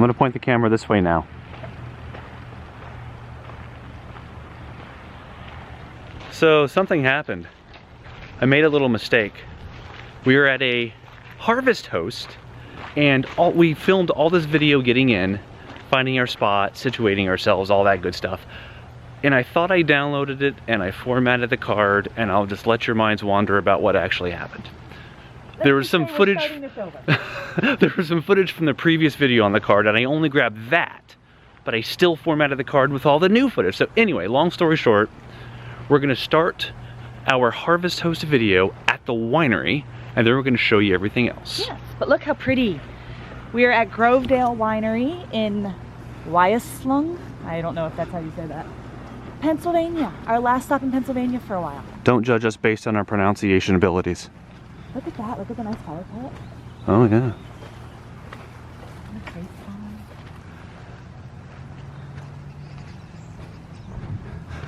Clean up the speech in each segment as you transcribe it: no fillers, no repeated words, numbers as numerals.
I'm gonna point the camera this way now. So something happened. I made a little mistake. We were at a harvest host and we filmed all this video getting in, finding our spot, situating ourselves, all that good stuff. And I thought I downloaded it and I formatted the card, and I'll just let your minds wander about what actually happened. There was some footage. There was some footage from the previous video on the card, and I only grabbed that, but I still formatted the card with all the new footage. So anyway, long story short, we're gonna start our harvest host video at the winery, and then we're gonna show you everything else. Yes, but look how pretty. We are at Grovedale Winery in Wyalusing. I don't know if that's how you say that. Pennsylvania. Our last stop in Pennsylvania for a while. Don't judge us based on our pronunciation abilities. Look at that. Look at the nice color palette. Oh yeah.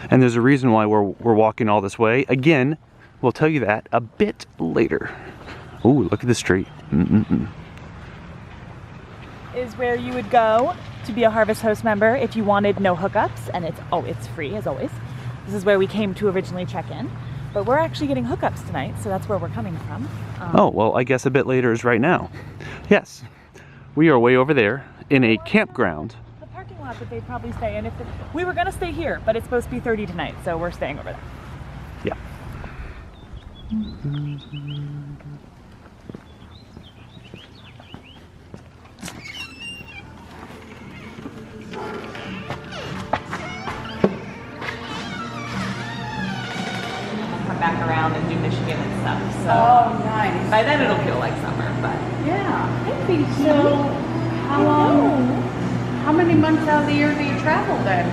And there's a reason why we're walking all this way. Again, we'll tell you that a bit later. Oh, look at this tree. Is where you would go to be a Harvest Host member if you wanted no hookups, and it's free as always. This is where we came to originally check in, but we're actually getting hookups tonight, so that's where we're coming from. Oh, well, I guess a bit later is right now. Yes, we are way over there in a campground. The parking lot that they'd probably stay in. We were gonna stay here, but it's supposed to be 30 tonight, so we're staying over there. Yeah. Back around and do Michigan and stuff. So oh, nice. By then it'll feel like summer, but yeah. So how long? How many months out of the year do you travel then?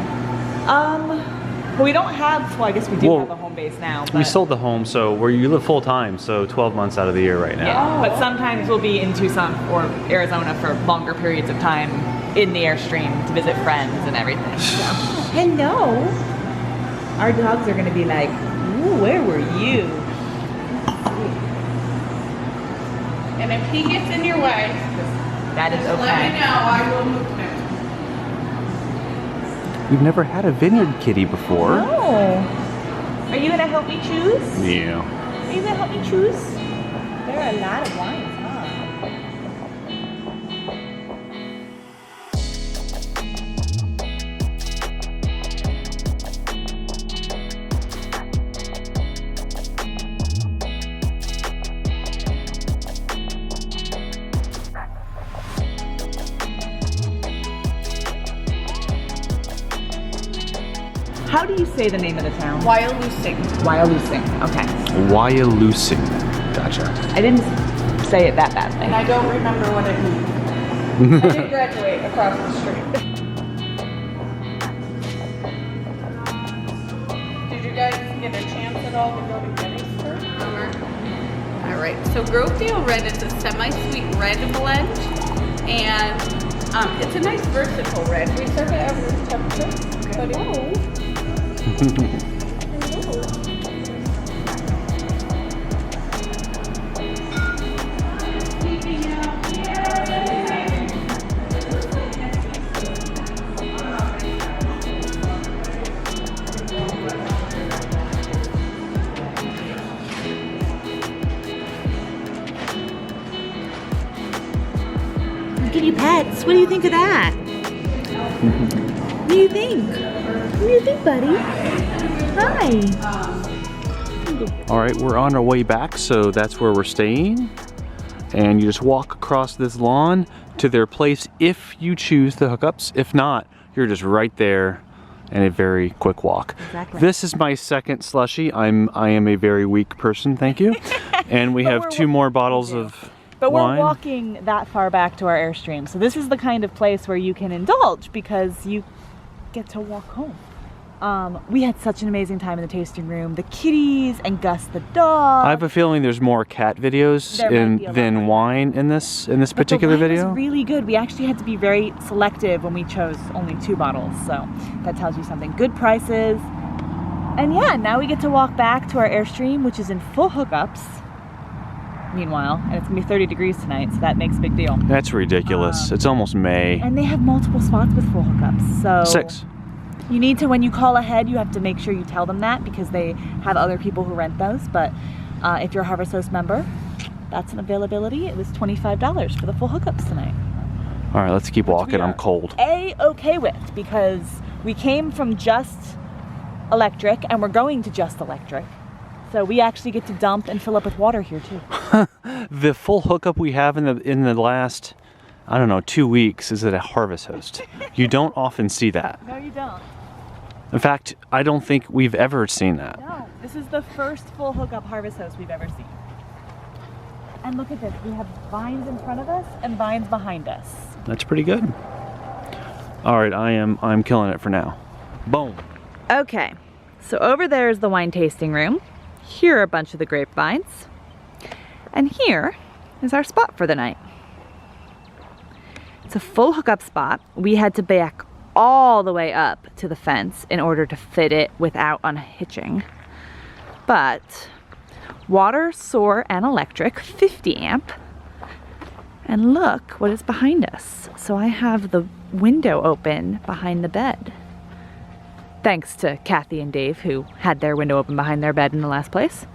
Well, we don't have. Well, I guess we do have a home base now. But we sold the home, so you live full time, so 12 months out of the year right now. Yeah, but sometimes we'll be in Tucson or Arizona for longer periods of time in the Airstream to visit friends and everything. So. Hello. Our dogs are going to be like, ooh, where were you? And if he gets in your way, that is okay. Let me know. I will move him. We've never had a vineyard kitty before. No. Are you gonna help me choose? Yeah. Are you gonna help me choose? There are a lot of wines, huh? How do you say the name of the town? Wyalusing. Wyalusing. Okay. Wyalusing. Gotcha. I didn't say it that badly. And I don't remember what it means. I did graduate across the street. Did you guys get a chance at all to go to Gettysburg? All right. So Grovedale Red is a semi-sweet red blend, and it's a nice versatile red. We serve it at room temperature. But Give you pets. What do you think of that? What do you think? What do you think, buddy? Hi. All right, we're on our way back, so that's where we're staying. And you just walk across this lawn to their place if you choose the hookups. If not, you're just right there and a very quick walk. Exactly. This is my second slushie. I am a very weak person, thank you. And we have 2 more bottles of But wine. we're walking that far back to our Airstream, so this is the kind of place where you can indulge because you get to walk home. We had such an amazing time in the tasting room. The kitties and Gus the dog. I have a feeling there's more cat videos than wine in this particular the wine video. was really good. We actually had to be very selective when we chose only 2 bottles, so that tells you something. Good prices. And yeah, now we get to walk back to our Airstream, which is in full hookups. meanwhile, and it's gonna be 30 degrees tonight, so that makes a big deal. That's ridiculous. It's almost May. And they have multiple spots with full hookups, so 6. you need to, when you call ahead, you have to make sure you tell them that because they have other people who rent those. But if you're a Harvest Host member, that's an availability. It was $25 for the full hookups tonight. All right, let's keep walking. I'm cold. Okay with, because we came from just electric and we're going to just electric. So we actually get to dump and fill up with water here too. The full hookup we have in the last, I don't know, 2 weeks is at a Harvest Host. You don't often see that. No, you don't. In fact, I don't think we've ever seen that. No, this is the first full hookup Harvest Host we've ever seen. And look at this, we have vines in front of us and vines behind us. That's pretty good. All right, I'm killing it for now. Boom. Okay, so over there is the wine tasting room. Here are a bunch of the grapevines. And here is our spot for the night. It's a full hookup spot. We had to back all the way up to the fence in order to fit it without unhitching. But water, solar, and electric, 50 amp. And look what is behind us. So I have the window open behind the bed. Thanks to Kathy and Dave, who had their window open behind their bed in the last place.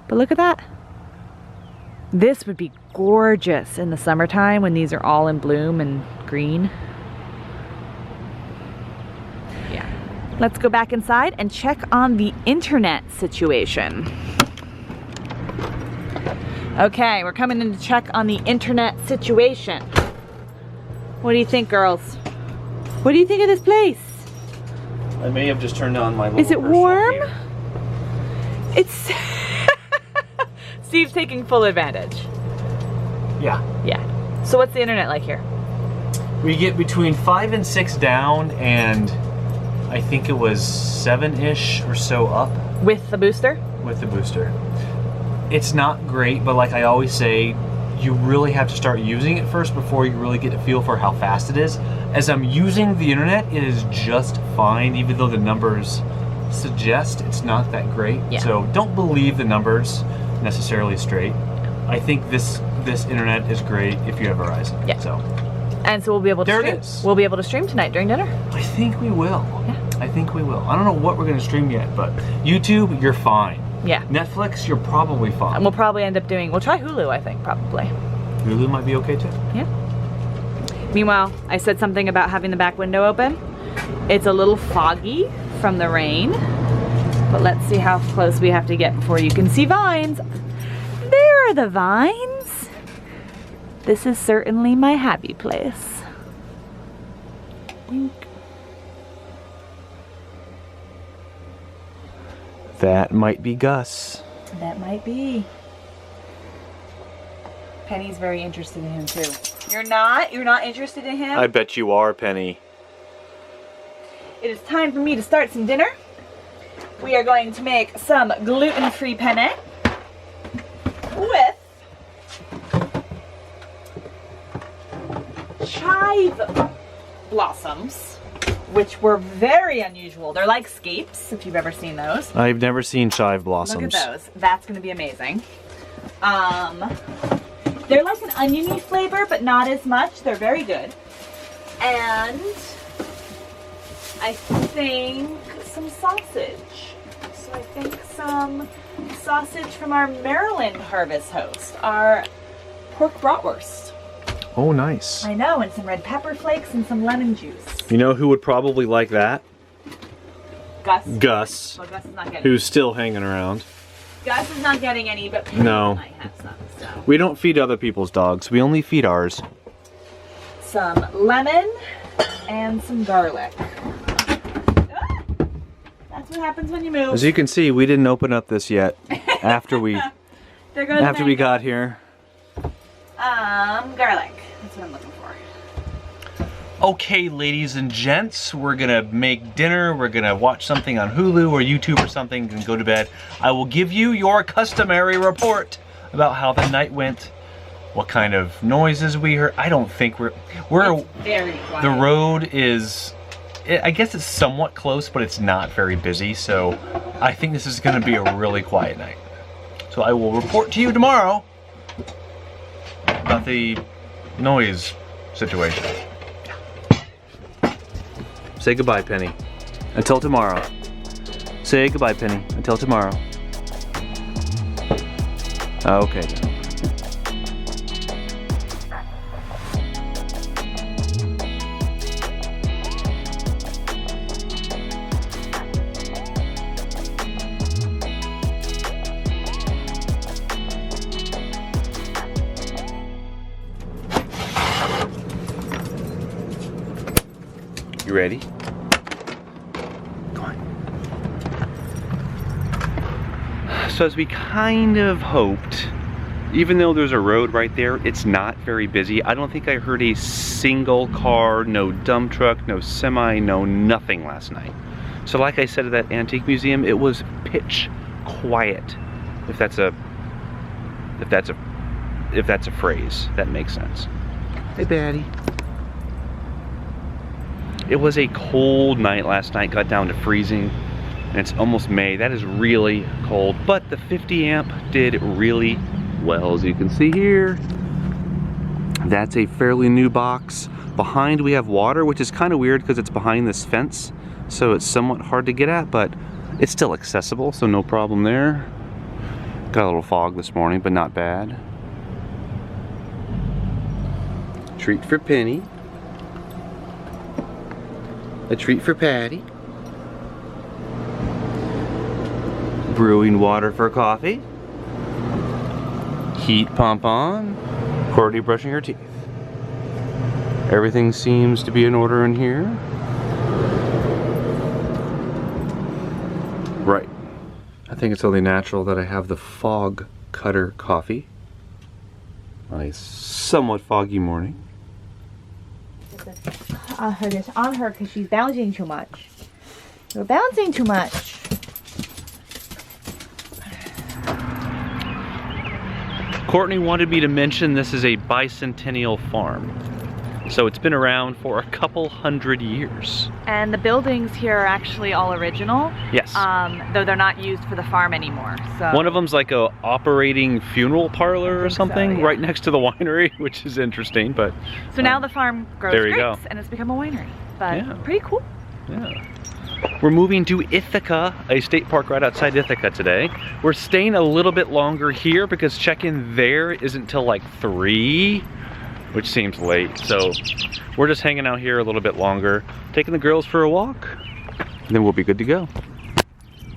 But look at that. This would be gorgeous in the summertime when these are all in bloom and green. Yeah. Let's go back inside and check on the internet situation. Okay, we're coming in to check on the internet situation. What do you think, girls? What do you think of this place? I may have just turned on my little Is it warm? It's Steve's taking full advantage. Yeah. Yeah. So what's the internet like here? We get between 5 and 6 down, and I think it was 7-ish or so up With the booster? with the booster. It's not great, but like I always say, you really have to start using it first before you really get a feel for how fast it is. As I'm using the internet, it is just fine, even though the numbers suggest it's not that great. Yeah. So don't believe the numbers necessarily straight. I think this internet is great if you have Verizon. Yeah. So And so we'll be able to there stream. it is. We'll be able to stream tonight during dinner. I think we will. Yeah. I think we will. I don't know what we're going to stream yet, but YouTube, you're fine. Yeah. Netflix, you're probably fine. And we'll probably end up doing, we'll try Hulu, I think, probably. Hulu might be okay too. Yeah. Meanwhile, I said something about having the back window open. It's a little foggy from the rain, but let's see how close we have to get before you can see vines. There are the vines. This is certainly my happy place. Wink. That might be Gus. That might be. Penny's very interested in him too. You're not? You're not interested in him? I bet you are, Penny. It is time for me to start some dinner. We are going to make some gluten-free penne with chive blossoms, which were very unusual. They're like scapes, if you've ever seen those. I've never seen chive blossoms. Look at those. That's going to be amazing. They're like an oniony flavor, but not as much. They're very good. And I think some sausage. So I think some sausage from our Maryland Harvest Host, our pork bratwurst. Oh, nice. I know, and some red pepper flakes and some lemon juice. You know who would probably like that? Gus. Gus, Well, Gus is not getting who's still hanging around. Gus is not getting any, but Penny No. might have some. So. We don't feed other people's dogs. We only feed ours. Some lemon and some garlic. Ah! That's what happens when you move. As you can see, we didn't open up this yet. After we There goes after we mango. got here. Garlic. That's what I'm looking for. Okay, ladies and gents, we're gonna make dinner. We're gonna watch something on Hulu or YouTube or something and go to bed. I will give you your customary report about how the night went, what kind of noises we heard. I don't think we're It's very quiet. the road is, I guess it's somewhat close, but it's not very busy. So I think this is gonna be a really quiet night. So I will report to you tomorrow about the noise situation. Say goodbye, Penny. Until tomorrow. Say goodbye, Penny. Until tomorrow. Okay. You ready? Come on. So as we kind of hoped, even though there's a road right there, it's not very busy. I don't think I heard a single car, no dump truck, no semi, no nothing last night. So like I said at that antique museum, it was pitch quiet. If that's a phrase, that makes sense. Hey, Batty. It was a cold night last night, got down to freezing, and it's almost May. That is really cold, but the 50 amp did really well, as you can see here. That's a fairly new box. Behind we have water, which is kind of weird because it's behind this fence, so it's somewhat hard to get at, but it's still accessible, so no problem there. Got a little fog this morning, but not bad. Treat for Penny. A treat for Patty. Brewing water for coffee. Heat pump on. Courtney brushing her teeth. Everything seems to be in order in here. Right. I think it's only natural that I have the fog cutter coffee. On a somewhat foggy morning. It's on her because she's bouncing too much. You're bouncing too much. Courtney wanted me to mention this is a bicentennial farm. So it's been around for a couple hundred years. And the buildings here are actually all original. Yes. Though they're not used for the farm anymore. So one of them's like a operating funeral parlor or something, so, yeah. right next to the winery, which is interesting, but... So now the farm grows there you grapes go. and it's become a winery. But Yeah. pretty cool. Yeah. We're moving to Ithaca, a state park right outside Ithaca today. We're staying a little bit longer here because check-in there isn't till like 3, which seems late. So we're just hanging out here a little bit longer, taking the girls for a walk, and then we'll be good to go.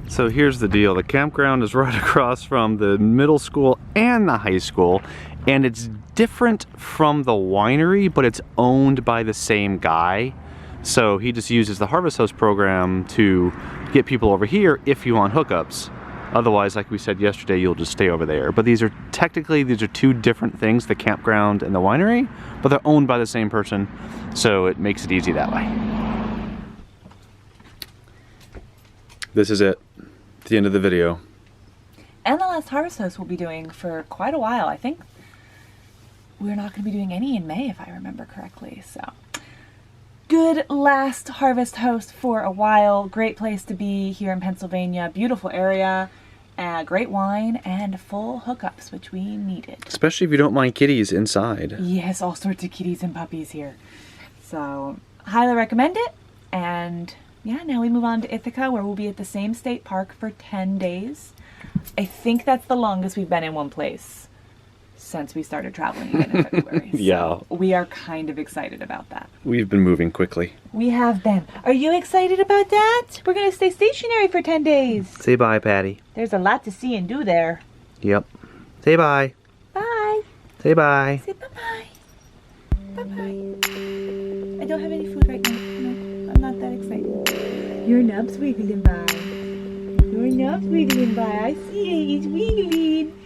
So here's the deal. The campground is right across from the middle school and the high school, and it's different from the winery, but it's owned by the same guy. So he just uses the Harvest Host program to get people over here if you want hookups. Otherwise, like we said yesterday, you'll just stay over there. But these are two different things, the campground and the winery, but they're owned by the same person, so it makes it easy that way. This is it. The end of the video. And the last Harvest Host we'll be doing for quite a while. I think we're not going to be doing any in May, if I remember correctly. So good last Harvest Host for a while. Great place to be here in Pennsylvania. Beautiful area. Great wine and full hookups, which we needed. Especially if you don't mind kitties inside. Yes, all sorts of kitties and puppies here. So highly recommend it. And yeah, now we move on to Ithaca, where we'll be at the same state park for 10 days. I think that's the longest we've been in one place since we started traveling again in February. So Yeah. we are kind of excited about that. We've been moving quickly. We have been. Are you excited about that? We're going to stay stationary for 10 days. Say bye, Patty. There's a lot to see and do there. Yep. Say bye. Bye. Say bye. Say bye-bye. Bye-bye. I don't have any food right now. No, I'm not that excited. Your nub's wiggling by. Your nub's wiggling by. I see it. It's wiggling.